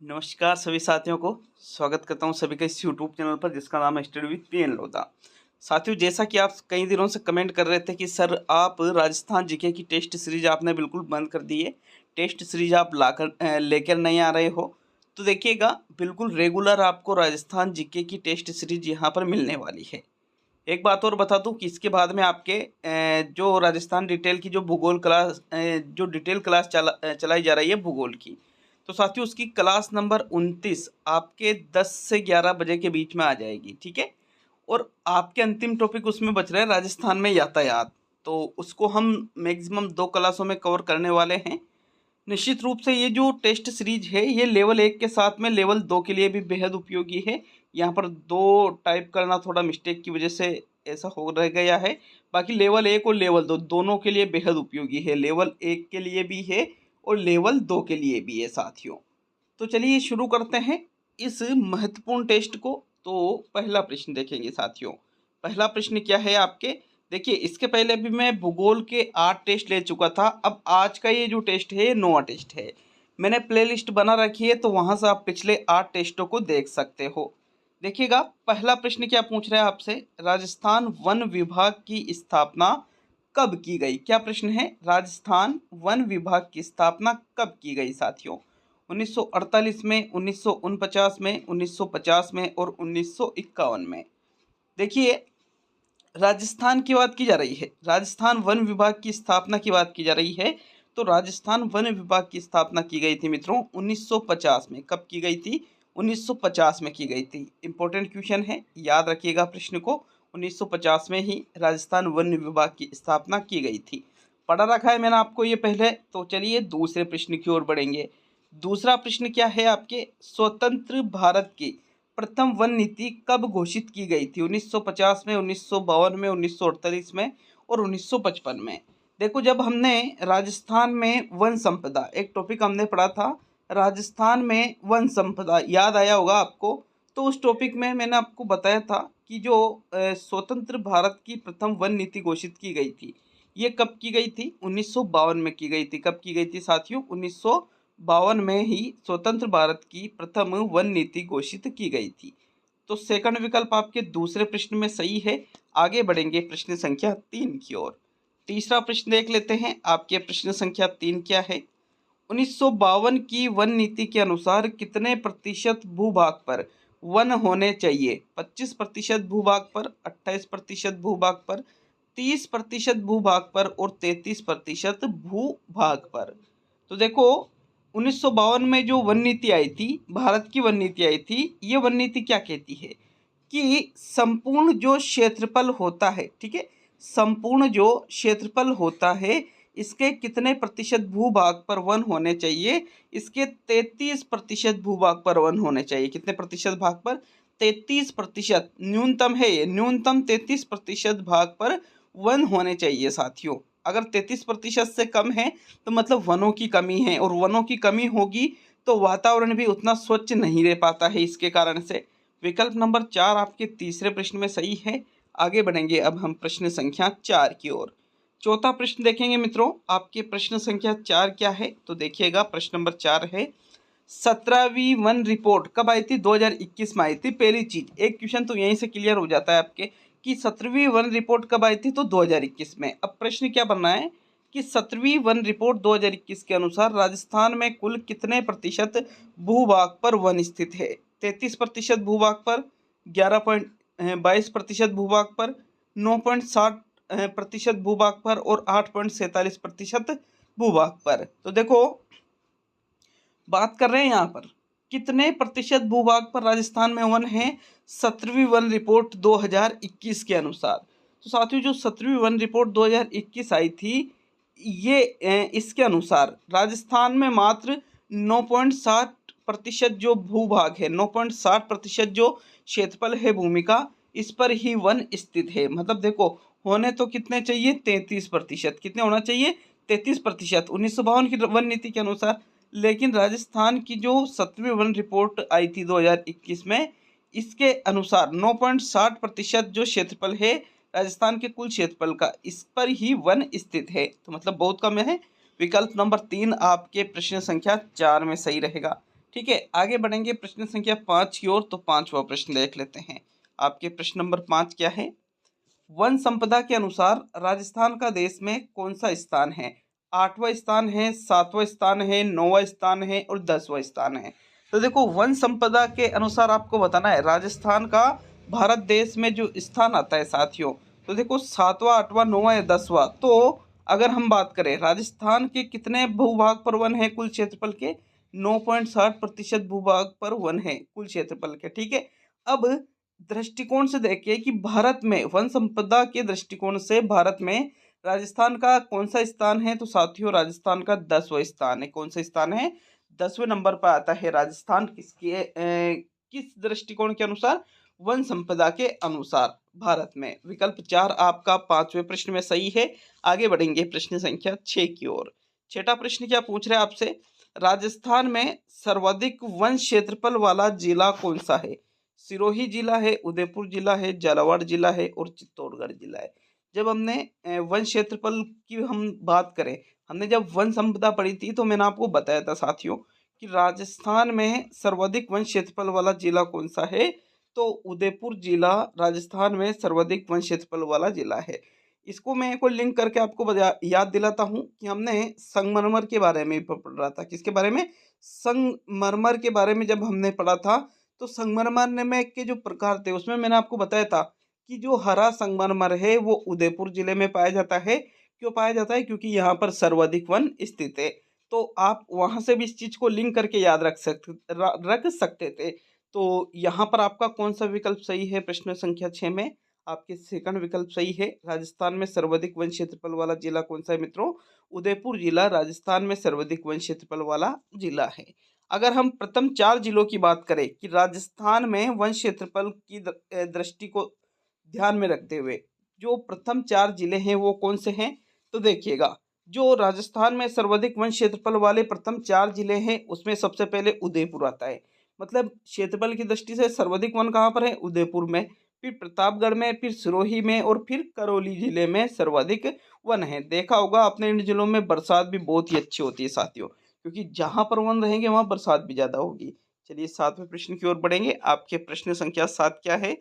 नमस्कार सभी साथियों को स्वागत करता हूं सभी का इस यूट्यूब चैनल पर जिसका नाम है स्टडी विद पीएन लोधा। साथियों, जैसा कि आप कई दिनों से कमेंट कर रहे थे कि सर आप राजस्थान जीके की टेस्ट सीरीज आपने बिल्कुल बंद कर दी है, टेस्ट सीरीज आप लेकर नहीं आ रहे हो। तो देखिएगा, बिल्कुल रेगुलर आपको राजस्थान जीके की टेस्ट सीरीज यहाँ पर मिलने वाली है। एक बात और बता दूं कि इसके बाद में आपके जो राजस्थान डिटेल की जो भूगोल क्लास जो डिटेल क्लास चलाई जा रही है भूगोल की, तो साथियों उसकी क्लास नंबर 29 आपके 10 से 11 बजे के बीच में आ जाएगी, ठीक है। और आपके अंतिम टॉपिक उसमें बच रहे हैं राजस्थान में यातायात, तो उसको हम मैक्सिमम 2 क्लासों में कवर करने वाले हैं। निश्चित रूप से ये जो टेस्ट सीरीज है ये लेवल 1 के साथ में लेवल 2 के लिए भी बेहद उपयोगी है। यहाँ पर 2 टाइप करना थोड़ा मिस्टेक की वजह से ऐसा हो रह गया है। बाकी लेवल 1 और लेवल 2 दोनों के लिए बेहद उपयोगी है, लेवल 1 के लिए भी है और लेवल 2 के लिए भी है साथियों। तो चलिए शुरू करते हैं इस महत्वपूर्ण टेस्ट को। तो पहला प्रश्न देखेंगे साथियों। पहला प्रश्न क्या है आपके, देखिए इसके पहले भी मैं भूगोल के 8 टेस्ट ले चुका था। अब आज का ये जो टेस्ट है 9वां टेस्ट है। मैंने प्लेलिस्ट बना रखी है, तो वहाँ से आप पिछले 8 टेस्टों को देख सकते हो। देखिएगा, पहला प्रश्न क्या पूछ रहा है आपसे, राजस्थान वन विभाग की स्थापना कब की गई। क्या प्रश्न है, राजस्थान वन विभाग की स्थापना कब की गई साथियों। 1948 में, 1949 में, 1950 में और 1951 में। देखिए, राजस्थान की बात की जा रही है, राजस्थान वन विभाग की स्थापना की बात की जा रही है। तो राजस्थान वन विभाग की स्थापना की गई थी मित्रों 1950 में। कब की गई थी, 1950 में की गई थी। इंपॉर्टेंट क्वेश्चन है, याद रखिएगा प्रश्न को। 1950 में ही राजस्थान वन विभाग की स्थापना की गई थी। पढ़ा रखा है मैंने आपको ये पहले। तो चलिए दूसरे प्रश्न की ओर बढ़ेंगे। दूसरा प्रश्न क्या है आपके, स्वतंत्र भारत की प्रथम वन नीति कब घोषित की गई थी। 1950 में, 1952 में, 1948 में और 1955 में। देखो, जब हमने राजस्थान में वन संपदा एक टॉपिक हमने पढ़ा था, राजस्थान में वन संपदा, याद आया होगा आपको। तो उस टॉपिक में मैंने आपको बताया था कि जो स्वतंत्र भारत की प्रथम वन नीति घोषित की गई थी, ये कब की गई थी, 1952 में की गई थी। कब की गई थी साथियों, 1952 में ही स्वतंत्र भारत की प्रथम वन नीति घोषित की गई थी। तो सेकंड विकल्प आपके दूसरे प्रश्न में सही है। आगे बढ़ेंगे प्रश्न संख्या 3 की ओर। तीसरा प्रश्न देख लेते हैं, आपके प्रश्न संख्या 3 क्या है। 1952 की वन नीति के अनुसार कितने प्रतिशत भूभाग पर वन होने चाहिए। 25% भूभाग पर, 28% भूभाग पर, 30% भूभाग पर और 33% भूभाग पर। तो देखो, 1952 में जो वन नीति आई थी, भारत की वन नीति आई थी, ये वन नीति क्या कहती है कि संपूर्ण जो क्षेत्रफल होता है, ठीक है, संपूर्ण जो क्षेत्रफल होता है इसके कितने प्रतिशत भूभाग पर वन होने चाहिए, इसके 33% भूभाग पर वन होने चाहिए। कितने प्रतिशत भाग पर, 33%। न्यूनतम है ये, न्यूनतम 33% भाग पर वन होने चाहिए साथियों। अगर 33% से कम है तो मतलब वनों की कमी है, और वनों की कमी होगी तो वातावरण भी उतना स्वच्छ नहीं रह पाता है। इसके कारण से विकल्प नंबर 4 आपके तीसरे प्रश्न में सही है। आगे बढ़ेंगे अब हम प्रश्न संख्या 4 की ओर। चौथा प्रश्न देखेंगे मित्रों, आपके प्रश्न संख्या 4 क्या है। तो देखिएगा, प्रश्न नंबर 4 है, 17वीं वन रिपोर्ट कब आई थी, 2021 में आई थी। पहली चीज, एक क्वेश्चन तो यहीं से क्लियर हो जाता है आपके कि 17वीं वन रिपोर्ट कब आई थी, तो 2021 में। अब प्रश्न क्या बनना है कि 17वीं वन रिपोर्ट 2021 के अनुसार राजस्थान में कुल कितने प्रतिशत भूभाग पर वन स्थित है। 33% भूभाग पर, 11.22% भूभाग पर, 9.60% भूभाग पर और 8.47% भूभाग पर। तो देखो, बात कर रहे हैं यहाँ पर कितने प्रतिशत भूभाग पर राजस्थान में वन है, 17वीं वन रिपोर्ट 2021 के अनुसार। तो साथियों, जो 17वीं वन रिपोर्ट 2021 आई थी, ये इसके अनुसार राजस्थान में मात्र 9.60% जो भूभाग है, 9.60% जो क्षेत्रफल है भूमि का, इस पर ही वन स्थित है। मतलब देखो, होने तो कितने चाहिए, 33%। कितने होना चाहिए, 33% 1952 की वन नीति के अनुसार। लेकिन राजस्थान की जो 17वीं वन रिपोर्ट आई थी 2021 में, इसके अनुसार 9.60% जो क्षेत्रफल है राजस्थान के कुल क्षेत्रफल का, इस पर ही वन स्थित है। तो मतलब बहुत कम है। विकल्प नंबर 3 आपके प्रश्न संख्या 4 में सही रहेगा। ठीक है, आगे बढ़ेंगे प्रश्न संख्या 5 की ओर। तो पांचवा प्रश्न देख लेते हैं। आपके प्रश्न नंबर 5 क्या है? वन संपदा के अनुसार राजस्थान का देश में कौन सा स्थान है? 8वां स्थान है, 7वां स्थान है, 9वां स्थान है और 10वां स्थान है। तो देखो, वन संपदा के अनुसार आपको बताना है राजस्थान का भारत देश में जो स्थान आता है साथियों। तो देखो, 7वां, 8वां, 9वां या 10वां। तो अगर हम बात करें राजस्थान के कितने भूभाग पर वन है कुल क्षेत्रफल के? 9.60% भूभाग पर वन है कुल क्षेत्रफल के। ठीक है, अब दृष्टिकोण से देखिए कि भारत में वन संपदा के दृष्टिकोण से भारत में राजस्थान का कौन सा स्थान है? तो साथियों, राजस्थान का 10वां स्थान है। कौन सा स्थान है? 10वें नंबर पर आता है राजस्थान। किस दृष्टिकोण के अनुसार? वन संपदा के अनुसार भारत में। विकल्प 4 आपका 5वें प्रश्न में सही है। आगे बढ़ेंगे प्रश्न संख्या 6 की ओर। छठा प्रश्न क्या पूछ रहे हैं आपसे? राजस्थान में सर्वाधिक वन क्षेत्रफल वाला जिला कौन सा है? सिरोही जिला है, उदयपुर जिला है, झालावाड़ जिला है और चित्तौड़गढ़ जिला है। जब हमने वन क्षेत्रफल की हम बात करें, हमने जब वन संपदा पढ़ी थी तो मैंने आपको बताया था साथियों कि राजस्थान में सर्वाधिक वन क्षेत्रफल वाला जिला कौन सा है? तो उदयपुर जिला राजस्थान में सर्वाधिक वन क्षेत्रफल वाला जिला है। इसको मैं कोई लिंक करके आपको याद दिलाता हूँ कि हमने संगमरमर के बारे में पढ़ रहा था। किसके बारे में? संगमरमर के बारे में जब हमने पढ़ा था तो संगमरमर में के जो प्रकार थे उसमें मैंने आपको बताया था कि जो हरा संगमरमर है वो उदयपुर जिले में पाया जाता है। क्यों पाया जाता है? क्योंकि यहाँ पर सर्वाधिक वन स्थित है। तो आप वहां से भी इस चीज को लिंक करके याद रख सकते थे। तो यहाँ पर आपका कौन सा विकल्प सही है? प्रश्न संख्या 6 में आपके सेकंड विकल्प सही है। राजस्थान में सर्वाधिक वन क्षेत्रफल वाला जिला कौन सा है मित्रों? उदयपुर जिला राजस्थान में सर्वाधिक वन क्षेत्रफल वाला जिला है। अगर हम प्रथम 4 जिलों की बात करें कि राजस्थान में वन क्षेत्रफल की दृष्टि को ध्यान में रखते हुए जो प्रथम 4 जिले हैं वो कौन से हैं? तो देखिएगा, जो राजस्थान में सर्वाधिक वन क्षेत्रफल वाले प्रथम 4 जिले हैं उसमें सबसे पहले उदयपुर आता है। मतलब क्षेत्रफल की दृष्टि से सर्वाधिक वन कहाँ पर है? उदयपुर में। फिर प्रतापगढ़ में, फिर सिरोही में और फिर करौली जिले में सर्वाधिक वन है। देखा होगा आपने, इन जिलों में बरसात भी बहुत ही अच्छी होती है साथियों, क्योंकि जहां पर वन रहेंगे वहां बरसात भी ज्यादा होगी। चलिए 7वें प्रश्न की ओर बढ़ेंगे। आपके प्रश्न संख्या 7 क्या है?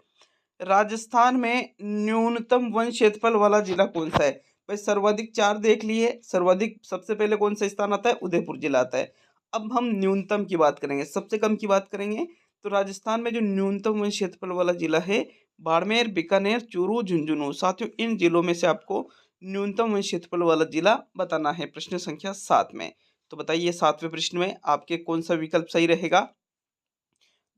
राजस्थान में न्यूनतम वन क्षेत्रफल वाला जिला कौन सा है? भाई सर्वाधिक 4 देख लिए, सर्वाधिक सबसे पहले कौन सा स्थान आता है? उदयपुर जिला आता है। अब हम न्यूनतम की बात करेंगे, सबसे कम की बात करेंगे। तो राजस्थान में जो न्यूनतम वन क्षेत्रफल वाला जिला है बाड़मेर, बीकानेर, चूरू, झुंझुनू। साथियों, इन जिलों में से आपको न्यूनतम वन क्षेत्रफल वाला जिला बताना है प्रश्न संख्या 7 में। तो बताइए 7वें प्रश्न में आपके कौन सा विकल्प सही रहेगा?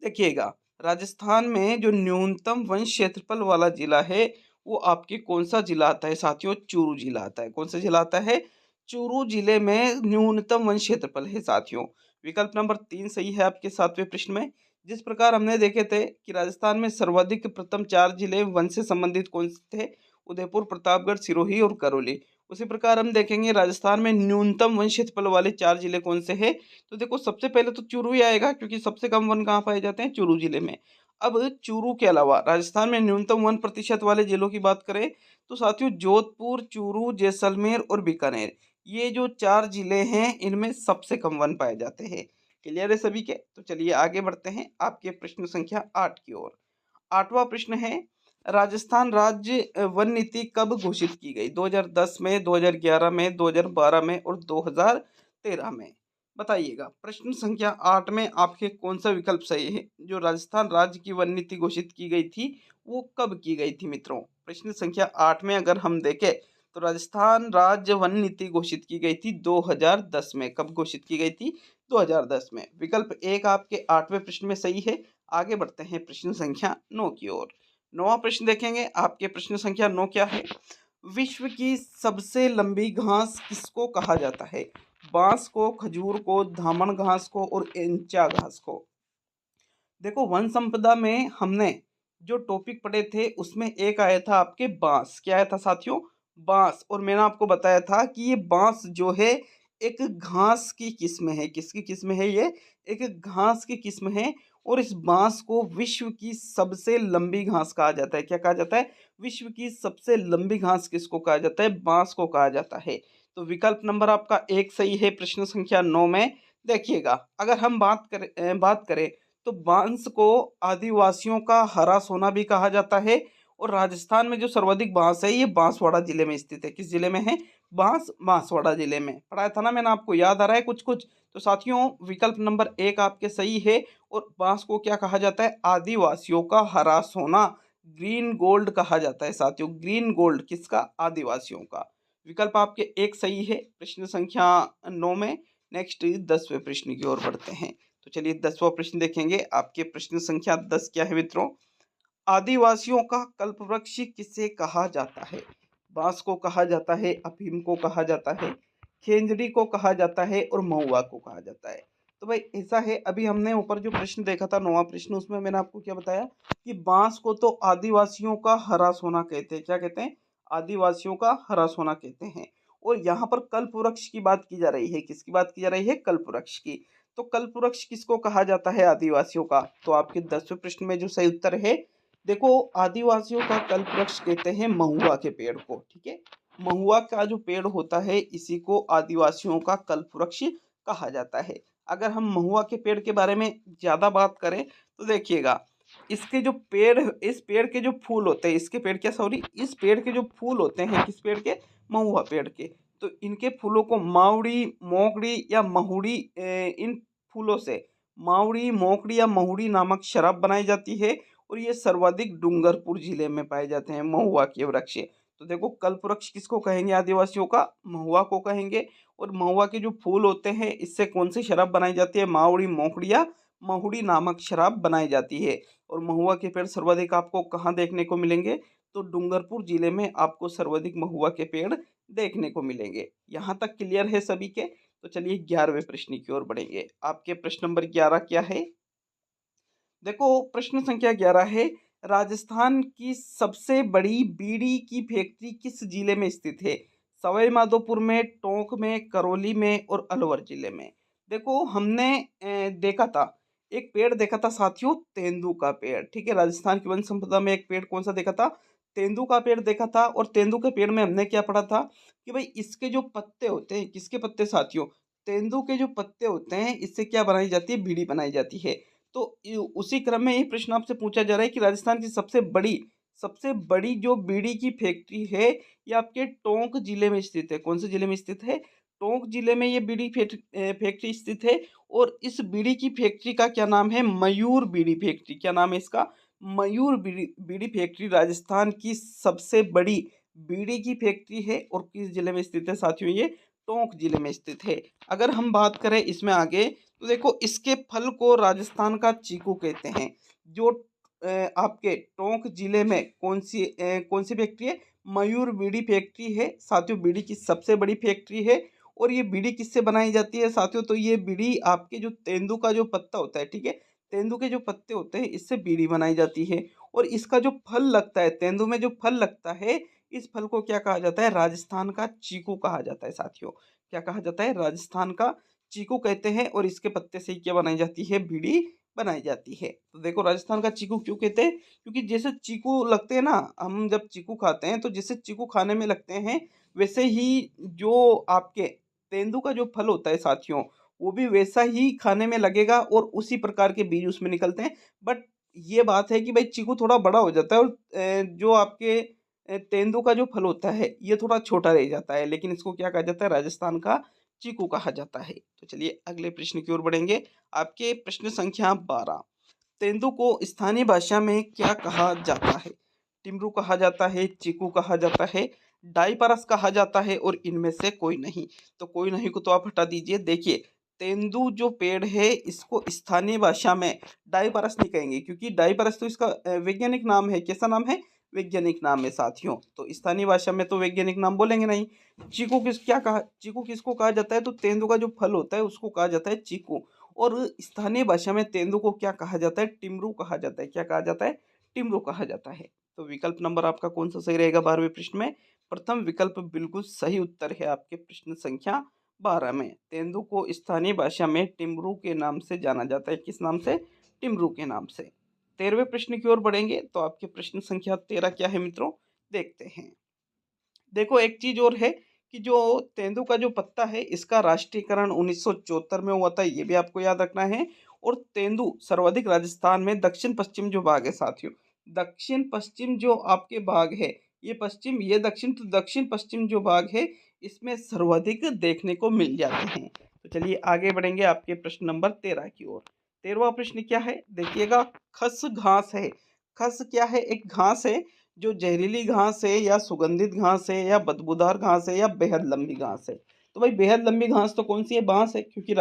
देखिएगा, राजस्थान में जो न्यूनतम वन क्षेत्रफल वाला जिला है वो आपके कौन सा जिला आता है साथियों? चूरू जिला आता है। कौन सा जिला आता है? चूरू जिले में न्यूनतम वन क्षेत्रफल है साथियों। विकल्प नंबर 3 सही है आपके 7वें प्रश्न में। जिस प्रकार हमने देखे थे कि राजस्थान में सर्वाधिक प्रथम 4 जिले वन से संबंधित कौन से थे? उदयपुर, प्रतापगढ़, सिरोही और करौली। उसी प्रकार हम देखेंगे राजस्थान में न्यूनतम वन क्षेत्रफल वाले 4 जिले कौन से हैं? तो देखो, सबसे पहले तो चूरू ही आएगा, क्योंकि सबसे कम वन कहाँ पाए जाते हैं? चूरू जिले में। अब चूरू के अलावा राजस्थान में न्यूनतम वन प्रतिशत वाले जिलों की बात करें तो साथियों जोधपुर, चूरू, जैसलमेर और बीकानेर, ये जो 4 जिले हैं इनमें सबसे कम वन पाए जाते हैं। क्लियर है सभी के? तो चलिए आगे बढ़ते हैं आपके प्रश्न संख्या 8 की ओर। 8वां प्रश्न है, राजस्थान राज्य वन नीति कब घोषित की गई? 2010 में, 2011 में, 2012 में और 2013 में। बताइएगा, प्रश्न संख्या 8 में आपके कौन सा विकल्प सही है? जो राजस्थान राज्य की वन नीति घोषित की गई थी वो कब की गई थी मित्रों? प्रश्न संख्या 8 में अगर हम देखें तो राजस्थान राज्य वन नीति घोषित की गई थी 2010 में। कब घोषित की गई थी? 2010 में। विकल्प 1 आपके 8वें प्रश्न में सही है। आगे बढ़ते हैं प्रश्न संख्या 9 की ओर। 9वां प्रश्न देखेंगे। आपके प्रश्न संख्या 9 क्या है? विश्व की सबसे लंबी घास किसको कहा जाता है? बांस को, खजूर को, धामण घास को और एंचा घास को। देखो, वन संपदा में हमने जो टॉपिक पढ़े थे उसमें एक आया था आपके बांस। क्या आया था साथियों? बांस। और मैंने आपको बताया था कि ये बांस जो है एक घास की किस्म है। किसकी किस्म है ये? एक घास की किस्म है। और इस बांस को विश्व की सबसे लंबी घास कहा जाता है। क्या कहा जाता है? विश्व की सबसे लंबी घास किसको कहा जाता है? बांस को कहा जाता है। तो विकल्प नंबर आपका 1 सही है प्रश्न संख्या 9 में। देखिएगा, अगर हम बात करें तो बांस को आदिवासियों का हरा सोना भी कहा जाता है। और राजस्थान में जो सर्वाधिक बांस है ये बांसवाड़ा जिले में स्थित है। किस जिले में है? बांसवाड़ा जिले में। पढ़ाया था ना मैंने आपको, याद आ रहा है कुछ कुछ? तो साथियों, विकल्प नंबर 1 आपके सही है। और बांस को क्या कहा जाता है? आदिवासियों का हरा सोना, ग्रीन गोल्ड कहा जाता है साथियों। ग्रीन गोल्ड किसका? आदिवासियों का। विकल्प आपके एक सही है प्रश्न संख्या 9 में। नेक्स्ट 10वें प्रश्न की ओर बढ़ते हैं। तो चलिए 10वां प्रश्न देखेंगे। आपके प्रश्न संख्या 10 क्या है मित्रों? आदिवासियों का कल्पवृक्ष किसे कहा जाता है? बांस को कहा जाता है, अफीम को कहा जाता है, खेंजड़ी को कहा जाता है और महुआ को कहा जाता है। तो भाई ऐसा है, अभी हमने ऊपर जो प्रश्न देखा था 9वां प्रश्न, उसमें मैंने आपको क्या बताया कि बांस को तो आदिवासियों का हरा सोना कहते हैं। क्या कहते हैं? आदिवासियों का हरा सोना कहते हैं। और यहाँ पर कल्पवृक्ष की बात की जा रही है। किसकी बात की जा रही है? कल्पवृक्ष की। तो कल्पवृक्ष किसको कहा जाता है आदिवासियों का? तो आपके 10वें प्रश्न में जो सही उत्तर है, देखो, आदिवासियों का कल्पवृक्ष कहते हैं महुआ के पेड़ को। ठीक है, महुआ का जो पेड़ होता है इसी को आदिवासियों का कल्पवृक्ष कहा जाता है। अगर हम महुआ के पेड़ के बारे में ज्यादा बात करें तो देखिएगा, इसके जो पेड़, इस पेड़ के जो फूल होते हैं, इसके पेड़ क्या, सॉरी, इस पेड़ के जो फूल होते हैं, किस पेड़ के? महुआ पेड़ के। तो इनके फूलों को मावड़ी, मोगड़ी या महुड़ी, इन फूलों से मावड़ी, मोगड़ी या महुड़ी नामक शराब बनाई जाती है। और ये सर्वाधिक डूंगरपुर जिले में पाए जाते हैं महुआ के वृक्ष। तो देखो, कल्पवृक्ष किसको कहेंगे आदिवासियों का? महुआ को कहेंगे। और महुआ के जो फूल होते हैं इससे कौन सी शराब बनाई जाती है? मावड़ी, मोकड़ी या महुड़ी नामक शराब बनाई जाती है। और महुआ के पेड़ सर्वाधिक आपको कहाँ देखने को मिलेंगे? तो डूंगरपुर जिले में आपको सर्वाधिक महुआ के पेड़ देखने को मिलेंगे। यहाँ तक क्लियर है सभी के? तो चलिए 11वें प्रश्न की ओर बढ़ेंगे। आपके प्रश्न नंबर 11 क्या है? देखो, प्रश्न संख्या 11 है, राजस्थान की सबसे बड़ी बीड़ी की फैक्ट्री किस जिले में स्थित है? सवाई माधोपुर में, टोंक में, करौली में और अलवर जिले में। देखो, हमने देखा था, एक पेड़ देखा था साथियों, तेंदू का पेड़। ठीक है, राजस्थान की वन संपदा में एक पेड़ कौन सा देखा था? तेंदू का पेड़ देखा था। और तेंदू के पेड़ में हमने क्या पढ़ा था कि भाई इसके जो पत्ते होते हैं, किसके पत्ते साथियों? तेंदू के जो पत्ते होते हैं, इससे क्या बनाई जाती है? बीड़ी बनाई जाती है। तो उसी क्रम में ये प्रश्न आपसे पूछा जा रहा है कि राजस्थान की सबसे बड़ी जो बीड़ी की फैक्ट्री है ये आपके टोंक जिले में स्थित है। कौन से जिले में स्थित है? टोंक जिले में ये बीड़ी फैक्ट्री स्थित है। और इस बीड़ी की फैक्ट्री का क्या नाम है? मयूर बीड़ी फैक्ट्री। क्या नाम है इसका? मयूर बीड़ी बीड़ी फैक्ट्री राजस्थान की सबसे बड़ी बीड़ी की फैक्ट्री है। और किस जिले में स्थित है साथियों? ये टोंक जिले में स्थित है। अगर हम बात करें इसमें आगे, तो देखो, इसके फल को राजस्थान का चीकू कहते हैं। जो आपके टोंक जिले में कौन सी फैक्ट्री है? मयूर बीड़ी फैक्ट्री है साथियों। बीड़ी की सबसे बड़ी फैक्ट्री है। और ये बीड़ी किससे बनाई जाती है साथियों? तो ये बीड़ी आपके जो तेंदू का जो पत्ता होता है, ठीक है, तेंदू के जो पत्ते होते हैं इससे बीड़ी बनाई जाती है। और इसका जो फल लगता है, तेंदू में जो फल लगता है, इस फल को क्या कहा जाता है? राजस्थान का चीकू कहा जाता है साथियों। क्या कहा जाता है? राजस्थान का चीकू कहते हैं। और इसके पत्ते से ही क्या बनाई जाती है? बीड़ी बनाई जाती है। तो देखो, राजस्थान का चीकू क्यों कहते हैं? क्योंकि जैसे चीकू लगते हैं ना, हम जब चीकू खाते हैं तो जैसे चीकू खाने में लगते हैं, वैसे ही जो आपके तेंदू का जो फल होता है साथियों, वो भी वैसा ही खाने में लगेगा और उसी प्रकार के बीज उसमें निकलते हैं। बट ये बात है कि भाई चीकू थोड़ा बड़ा हो जाता है और जो आपके तेंदू का जो फल होता है ये थोड़ा छोटा रह जाता है। लेकिन इसको क्या कहा जाता है? राजस्थान का चीकू कहा जाता है। तो चलिए अगले प्रश्न की ओर बढ़ेंगे। आपके प्रश्न संख्या 12, तेंदू को स्थानीय भाषा में क्या कहा जाता है? टिमरू कहा जाता है, चीकू कहा जाता है, डाईपरस कहा जाता है और इनमें से कोई नहीं। तो कोई नहीं को तो आप हटा दीजिए। देखिए, तेंदू जो पेड़ है इसको स्थानीय भाषा में डाईपरस नहीं कहेंगे, क्योंकि डाईपरस तो इसका वैज्ञानिक नाम है। कैसा नाम है? वैज्ञानिक नाम है साथियों। तो स्थानीय भाषा में तो वैज्ञानिक नाम बोलेंगे नहीं। चीकू किसको कहा जाता है? तो तेंदू का जो फल होता है उसको कहा जाता है चीकू। और स्थानीय भाषा में तेंदू को क्या कहा जाता है? टिमरू कहा जाता है। क्या कहा जाता है? टिमरू कहा जाता है। तो विकल्प नंबर आपका कौन सा सही रहेगा 12वें प्रश्न में? प्रथम विकल्प बिल्कुल सही उत्तर है आपके प्रश्न संख्या 12 में। तेंदू को स्थानीय भाषा में टिमरू के नाम से जाना जाता है। किस नाम से? टिमरू के नाम से। 13वें प्रश्न की ओर बढ़ेंगे। तो आपके प्रश्न संख्या 13 क्या है मित्रों? देखते हैं। देखो, एक चीज और है कि जो तेंदू का जो पत्ता है इसका राष्ट्रीयकरण 1974 में हुआ था, ये भी आपको याद रखना है। और तेंदू सर्वाधिक राजस्थान में दक्षिण पश्चिम जो भाग है साथियों, दक्षिण पश्चिम जो आपके भाग है, ये पश्चिम ये दक्षिण, तो दक्षिण पश्चिम जो भाग है इसमें सर्वाधिक देखने को मिल जाते हैं। तो चलिए आगे बढ़ेंगे आपके प्रश्न नंबर 13 की ओर। 13वां प्रश्न क्या है देखिएगा, खस घास है। खस क्या है, एक घास है जो जहरीली घास है या सुगंधित घास है या बदबूदार घास है या बेहद लंबी घास है। तो भाई बेहद लंबी घास तो कौन सी है, बांस है, क्योंकि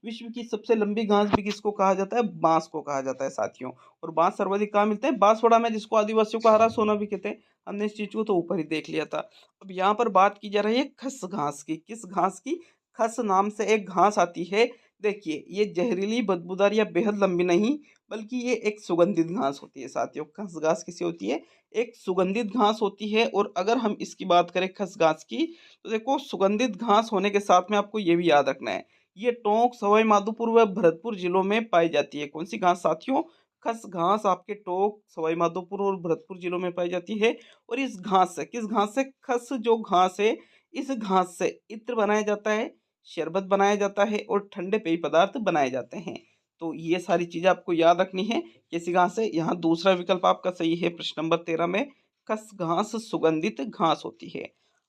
विश्व की सबसे लंबी घास भी किसको कहा जाता है, बांस को कहा जाता है साथियों। और बांस सर्वाधिक कहाँ मिलते हैं, बांसवाड़ा में, जिसको आदिवासियों का हरा सोना भी कहते हैं। हमने इस चीज को तो ऊपर ही देख लिया था। अब यहाँ पर बात की जा रही है खस घास की। किस घास की, खस नाम से एक घास आती है। देखिए ये जहरीली बदबूदार या बेहद लंबी नहीं, बल्कि ये एक सुगंधित घास होती है साथियों। खस घास किसी होती है, एक सुगंधित घास होती है। और अगर हम इसकी बात करें खस घास की, तो देखो सुगंधित घास होने के साथ में आपको ये भी याद रखना है, ये टोंक, सवाई माधोपुर व भरतपुर जिलों में पाई जाती है। कौन सी घास साथियों, खस घास आपके टोंक, सवाई माधोपुर और भरतपुर जिलों में पाई जाती है। और इस घास से, किस घास से, खस जो घास है, इस घास से इत्र बनाया जाता है, शरबत बनाया जाता है और ठंडे पेय पदार्थ बनाए जाते हैं। तो ये सारी चीजें आपको याद रखनी है। कैसी घास है, यहाँ दूसरा विकल्प आपका सही है प्रश्न नंबर 13 में, खस घास सुगंधित घास होती है।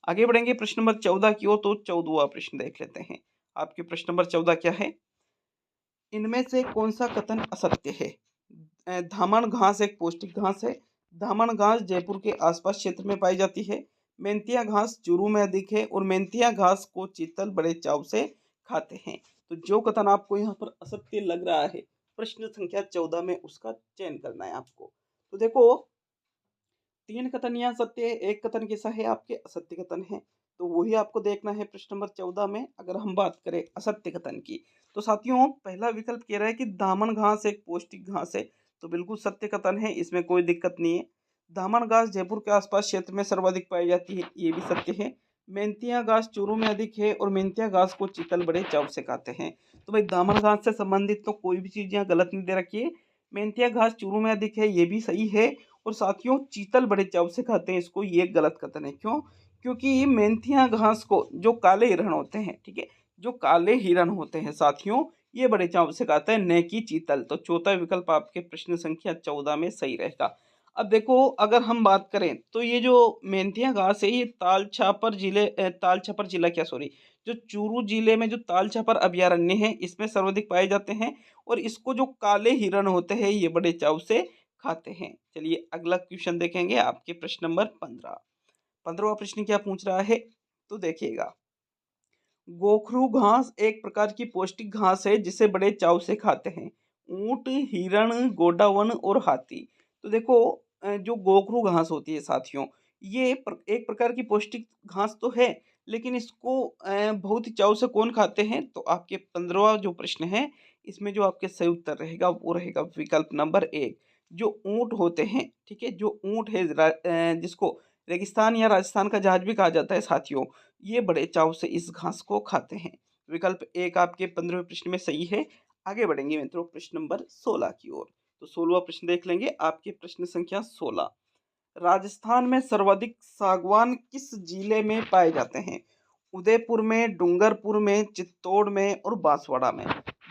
आगे बढ़ेंगे प्रश्न नंबर 14 की ओर। तो 14वां प्रश्न देख लेते हैं। आपके प्रश्न नंबर 14 क्या है, इनमें से कौन सा कथन असत्य है। धामण घास एक पौष्टिक घास है। धामण घास जयपुर के आसपास क्षेत्र में पाई जाती है। मेंथिया घास चूरू में अधिक है और मेंथिया घास को चीतल बड़े चाव से खाते हैं। तो जो कथन आपको यहाँ पर असत्य लग रहा है प्रश्न संख्या 14 में, उसका चयन करना है आपको। तो देखो 3 कथन यहाँ सत्य है, एक कथन कैसा है, आपके असत्य कथन है। तो वही आपको देखना है प्रश्न नंबर 14 में। अगर हम बात करें असत्य कथन की, तो साथियों पहला विकल्प कह रहा है कि दामन घास एक पौष्टिक घास है। तो बिल्कुल सत्य कथन है, इसमें कोई दिक्कत नहीं है। दामन घास जयपुर के आसपास क्षेत्र में सर्वाधिक पाई जाती है, ये भी सत्य है। मेंथिया घास चूरू में अधिक है और मेंथिया घास को चीतल बड़े चाव से खाते हैं। तो भाई दामन घास से संबंधित तो कोई भी चीज यहाँ गलत नहीं दे रखी है। मेंथिया घास चूरू में अधिक है, ये भी सही है। और साथियों चीतल बड़े चाव से खाते हैं इसको, ये गलत कथन है। क्यों, क्योंकि मेंथिया घास को जो काले हिरण होते हैं, ठीक है, जो काले हिरण होते हैं साथियों, ये बड़े चाव से खाते हैं, न कि चीतल। तो चौथा विकल्प आपके प्रश्न संख्या 14 में सही रहेगा। अब देखो अगर हम बात करें तो ये जो मेंथिया घास है, ये ताल छापर जिला क्या, सॉरी, जो चूरू जिले में जो ताल छापर अभयारण्य है इसमें सर्वाधिक पाए जाते हैं। और इसको जो काले हिरण होते हैं ये बड़े चाव से खाते हैं। चलिए अगला क्वेश्चन देखेंगे, आपके प्रश्न नंबर 15। 15वां प्रश्न क्या पूछ रहा है, तो देखिएगा, गोखरू घास एक प्रकार की पौष्टिक घास है जिसे बड़े चाव से खाते हैं ऊंट, हिरण, गोडावन और हाथी। तो देखो जो गोखरू घास होती है साथियों, ये एक प्रकार की पौष्टिक घास तो है, लेकिन इसको बहुत ही चाव से कौन खाते हैं। तो आपके 15वां जो प्रश्न है, इसमें जो आपके सही उत्तर रहेगा वो रहेगा विकल्प नंबर 1। जो ऊंट होते हैं, ठीक है, जो ऊंट है जिसको रेगिस्तान या राजस्थान का जहाज भी कहा जाता है साथियों, ये बड़े चाव से इस घास को खाते हैं। विकल्प 1 आपके 15वें प्रश्न में सही है। आगे बढ़ेंगे मित्रों प्रश्न नंबर 16 की ओर। तो 16वां प्रश्न देख लेंगे, आपके प्रश्न संख्या 16। राजस्थान में सर्वाधिक सागवान किस जिले में पाए जाते हैं। उदयपुर में, डूंगरपुर में, चित्तौड़ में और बांसवाड़ा में।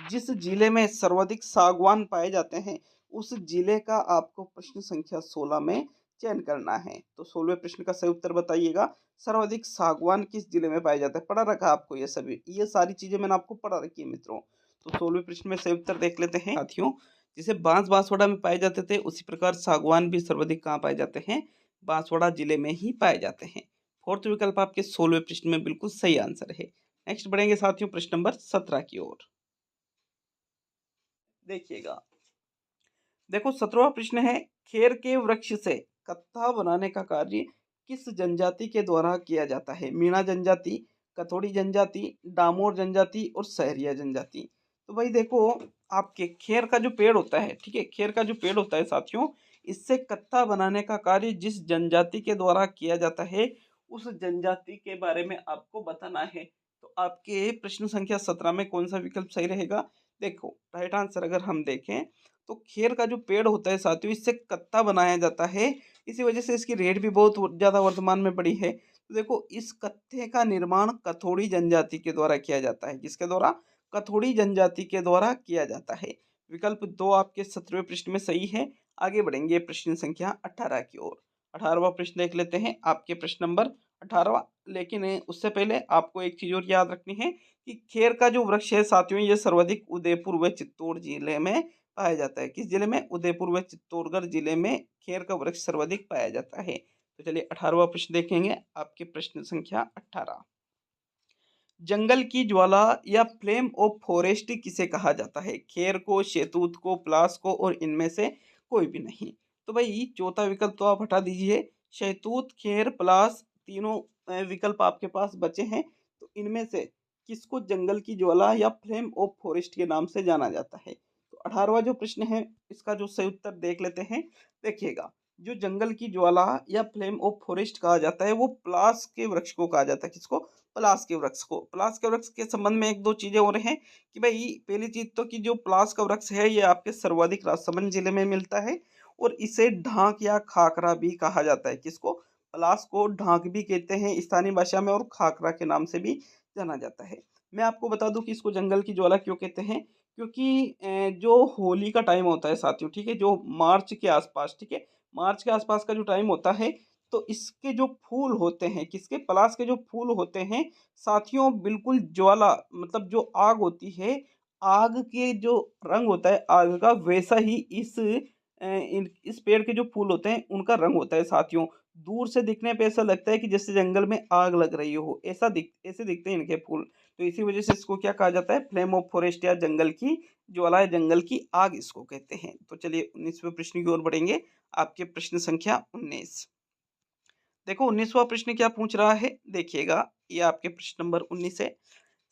जिस जिले में सर्वाधिक सागवान पाए जाते हैं उस जिले का आपको प्रश्न संख्या 16 में चयन करना है। तो 16वें प्रश्न का सही उत्तर बताइएगा, सर्वाधिक सागवान किस जिले में पाया जाता है। पढ़ा रखा आपको ये सभी, ये सारी चीजें मैंने आपको पढ़ा रखी है मित्रों। तो 16वें प्रश्न में सही उत्तर देख लेते हैं साथियों। जिसे बांस बांसवाड़ा में पाए जाते थे, उसी प्रकार सागवान भी सर्वाधिक कहाँ पाए जाते हैं, बांसवाड़ा जिले में ही पाए जाते हैं। फोर्थ विकल्प आपके 16वें प्रश्न में बिल्कुल सही आंसर है। नेक्स्ट बढ़ेंगे साथियों प्रश्न नंबर 17 की ओर। देखिएगा, देखो 17वां प्रश्न है, खेर के वृक्ष से कत्था बनाने का कार्य किस जनजाति के द्वारा किया जाता है। मीणा जनजाति, कथोड़ी जनजाति, डामोर जनजाति और सहरिया जनजाति। तो भाई देखो आपके खेर का जो पेड़ होता है, ठीक है, खेर का जो पेड़ होता है साथियों, इससे कत्था बनाने का कार्य जिस जनजाति के द्वारा किया जाता है उस जनजाति के बारे में आपको बताना है। तो आपके प्रश्न संख्या 17 में कौन सा विकल्प सही रहेगा। देखो राइट आंसर अगर हम देखें तो खेर का जो पेड़ होता है साथियों, इससे कत्ता बनाया जाता है, इसी वजह से इसकी रेट भी बहुत ज़्यादा वर्तमान में बढ़ी है। तो देखो इस कत्थे का निर्माण कथोड़ी जनजाति के द्वारा किया जाता है। किसके द्वारा? कथोड़ी जनजाति के द्वारा किया जाता है। विकल्प 2 आपके 17वें प्रश्न में सही है। आगे बढ़ेंगे प्रश्न संख्या 18 की ओर। 18वां प्रश्न देख लेते हैं, आपके प्रश्न नंबर 18वां। लेकिन उससे पहले आपको एक चीज़ और याद रखनी है कि खेर का जो वृक्ष है साथियों, ये सर्वाधिक उदयपुर व चित्तौड़ जिले में पाया जाता है। किस जिले में? उदयपुर व चित्तौड़गढ़ जिले में खेर का वृक्ष सर्वाधिक पाया जाता है। तो चलिए 18वां प्रश्न देखेंगे, आपके प्रश्न संख्या 18। जंगल की ज्वाला या फ्लेम ऑफ फॉरेस्ट किसे कहा जाता है? खेर को, शहतूत को, पलास को, और इनमें से कोई भी नहीं। तो भाई चौथा विकल्प तो आप हटा दीजिए। शहतूत, खेर, पलास, तीनों विकल्प आपके पास बचे हैं। तो इनमें से किसको जंगल की ज्वाला या फ्लेम ऑफ फॉरेस्ट के नाम से जाना जाता है? तो 18वां जो प्रश्न है, इसका जो सही उत्तर देख लेते हैं। देखिएगा, जो जंगल की ज्वाला या फ्लेम ऑफ फॉरेस्ट कहा जाता है वो पलास के वृक्ष को कहा जाता है। किसको? पलास के वृक्ष को। पलास के वृक्ष के संबंध में एक दो चीजें और हैं कि भाई पहली चीज तो कि जो पलास का वृक्ष है ये आपके सर्वाधिक राजसमंद जिले में मिलता है, और इसे ढांक या खाकरा भी कहा जाता है। किसको? पलास को ढांक भी कहते हैं स्थानीय भाषा में, और खाकरा के नाम से भी जाना जाता है। मैं आपको बता दूं कि इसको जंगल की ज्वाला क्यों कहते हैं। क्योंकि जो होली का टाइम होता है साथियों, ठीक है, जो मार्च के आसपास, ठीक है, मार्च के आसपास का जो टाइम होता है, तो इसके जो फूल होते हैं, किसके? पलास के जो फूल होते हैं साथियों, बिल्कुल ज्वाला मतलब जो आग होती है, आग के जो रंग होता है आग का, वैसा ही इस पेड़ के जो फूल होते हैं उनका रंग होता है साथियों। दूर से दिखने पे ऐसा लगता है कि जैसे जंगल में आग लग रही हो, ऐसे दिखते हैं इनके फूल। तो इसी वजह से इसको क्या कहा जाता है? फ्लेम ऑफ फॉरेस्ट या जंगल की ज्वाला या जंगल की आग इसको कहते हैं। तो चलिए 19वें प्रश्न की ओर बढ़ेंगे, आपके प्रश्न संख्या 19। देखो 19वां प्रश्न क्या पूछ रहा है, देखिएगा, ये आपके प्रश्न नंबर 19 है।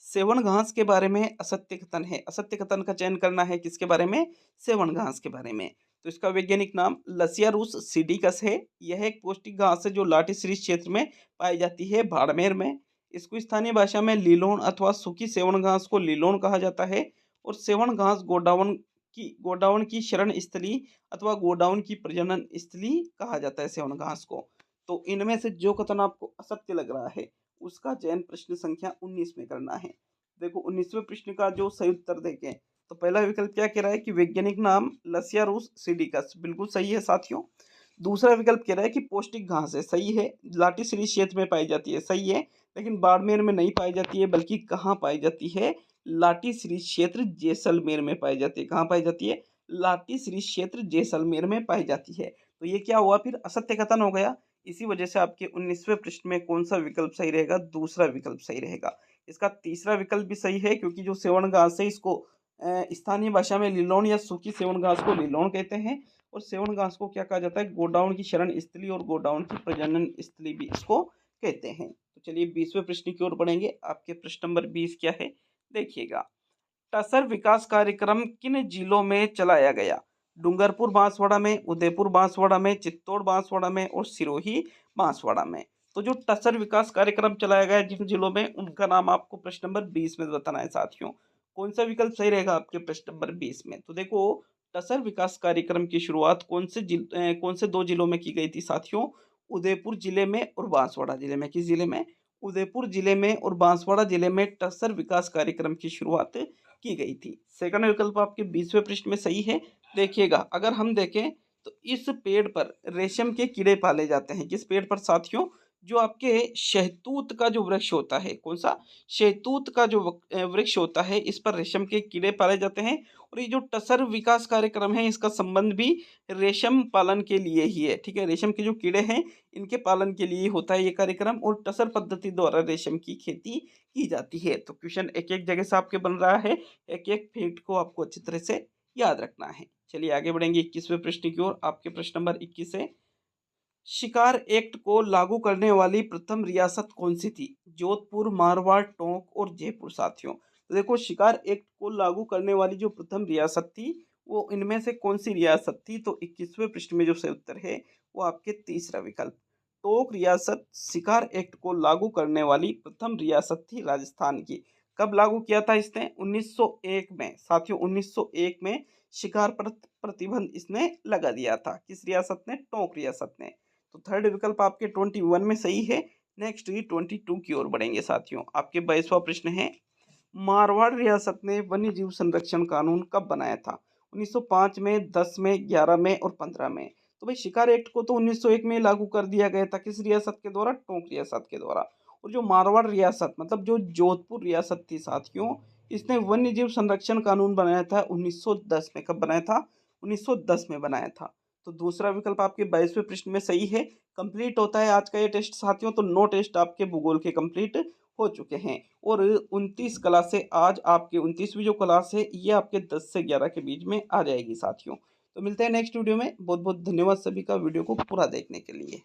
सेवन घास के बारे में असत्य कथन है। असत्य कथन का चयन करना है, किसके बारे में? सेवन घास के बारे में। तो इसका वैज्ञानिक नाम लसियारुस सिडिकस है। यह एक पौष्टिक घास है जो लाटीश्री क्षेत्र में पाई जाती है, बाड़मेर में। इसको स्थानीय भाषा में लीलोन अथवा सूखी सेवन घास को लीलोन कहा जाता है। और सेवन घास गोडाउन की शरण स्थली अथवा गोडाउन की प्रजनन स्थली कहा जाता है सेवन घास को। तो इनमें से जो कथन आपको असत्य लग रहा है उसका चयन प्रश्न संख्या 19 में करना है। देखो 19वें प्रश्न का जो सही उत्तर देखें, तो पहला विकल्प क्या कह रहा है कि वैज्ञानिक नाम लसियारुस सिडिकस, बिल्कुल सही है साथियों। दूसरा विकल्प कह रहा है कि पौष्टिक घास है, सही है, लाटीश्री क्षेत्र में पाई जाती है, सही है, लेकिन बाड़मेर में नहीं पाई जाती है, बल्कि कहाँ पाई जाती है? लाटीश्री क्षेत्र जैसलमेर में पाई जाती है। कहाँ पाई जाती है? लाटीश्री क्षेत्र जैसलमेर में पाई जाती है। तो ये क्या हुआ फिर? असत्य कथन हो गया। इसी वजह से आपके 19वें प्रश्न में कौन सा विकल्प सही रहेगा? दूसरा विकल्प सही रहेगा। इसका तीसरा विकल्प भी सही है, क्योंकि जो सेवन घास है इसको स्थानीय भाषा में लिलोन या सूखी सेवन घास को लिलोन कहते हैं। और सेवन घास को क्या कहा जाता है? गोडाउन की शरण स्थली और गोडाउन की प्रजनन स्थली भी इसको कहते हैं। तो चलिए 20वें प्रश्न की ओर बढ़ेंगे, आपके प्रश्न नंबर 20 क्या है, देखिएगा। टसर विकास कार्यक्रम किन जिलों में चलाया गया? डूंगरपुर बांसवाड़ा में, उदयपुर बांसवाड़ा में, चित्तौड़ बांसवाड़ा में, और सिरोही बांसवाड़ा में। तो जो टसर विकास कार्यक्रम चलाया गया जिन जिलों में, उनका नाम आपको प्रश्न नंबर 20 में बताना है साथियों। कौन सा विकल्प सही रहेगा आपके प्रश्न नंबर 20 में? तो देखो टसर विकास कार्यक्रम की शुरुआत कौन से दो जिलों में की गई थी साथियों? उदयपुर जिले में और बांसवाड़ा जिले में। किस जिले में? उदयपुर जिले में और बांसवाड़ा जिले में टसर विकास कार्यक्रम की शुरुआत की गई थी। सेकंड विकल्प आपके 20वें पृष्ठ में सही है। देखिएगा, अगर हम देखें तो इस पेड़ पर रेशम के कीड़े पाले जाते हैं। किस पेड़ पर साथियों? जो आपके शहतूत का जो वृक्ष होता है, कौन सा? शहतूत का जो वृक्ष होता है, इस पर रेशम के कीड़े पाले जाते हैं। और ये जो टसर विकास कार्यक्रम है इसका संबंध भी रेशम पालन के लिए ही है, ठीक है। रेशम के जो कीड़े हैं इनके पालन के लिए होता है ये कार्यक्रम, और टसर पद्धति द्वारा रेशम की खेती की जाती है। तो क्वेश्चन एक एक जगह से आपके बन रहा है, एक एक फैक्ट को आपको अच्छी तरह से याद रखना है। चलिए आगे बढ़ेंगे 21वें प्रश्न की ओर, आपके प्रश्न नंबर 21 है। शिकार एक्ट को लागू करने वाली प्रथम रियासत कौन सी थी? जोधपुर, मारवाड़, टोंक और जयपुर साथियों। तो देखो शिकार एक्ट को लागू करने वाली जो प्रथम रियासत थी वो इनमें से कौन सी रियासत थी? तो 21वें पृष्ठ में जो सही उत्तर है वो आपके तीसरा विकल्प टोंक रियासत शिकार एक्ट को लागू करने वाली प्रथम रियासत थी राजस्थान की। कब लागू किया था इसने? 1901 में साथियों, 1901 में शिकार पर प्रतिबंध इसने लगा दिया था। किस रियासत ने? टोंक रियासत ने। तो थर्ड विकल्प आपके 21 में सही है। नेक्स्ट 22 की ओर बढ़ेंगे साथियों। आपके 22वां प्रश्न है, मारवाड़ रियासत ने वन्य जीव संरक्षण कानून कब बनाया था? 1905 में, 10 में, 11 में और 15 में। तो भाई शिकार एक्ट को तो 1901 में लागू कर दिया गया था, किस रियासत के द्वारा? टोंक रियासत के द्वारा। और जो मारवाड़ रियासत मतलब जो जोधपुर रियासत थी साथियों, इसने वन्य जीव संरक्षण कानून बनाया था 1910 में। कब बनाया था? 1910 में बनाया था। तो दूसरा विकल्प आपके 22वें प्रश्न में सही है। कंप्लीट होता है आज का ये टेस्ट साथियों। तो 9 टेस्ट आपके भूगोल के कंप्लीट हो चुके हैं और 29 क्लास से आज आपकी 29वीं जो क्लास है ये आपके 10 से 11 के बीच में आ जाएगी साथियों। तो मिलते हैं नेक्स्ट वीडियो में। बहुत बहुत धन्यवाद सभी का वीडियो को पूरा देखने के लिए।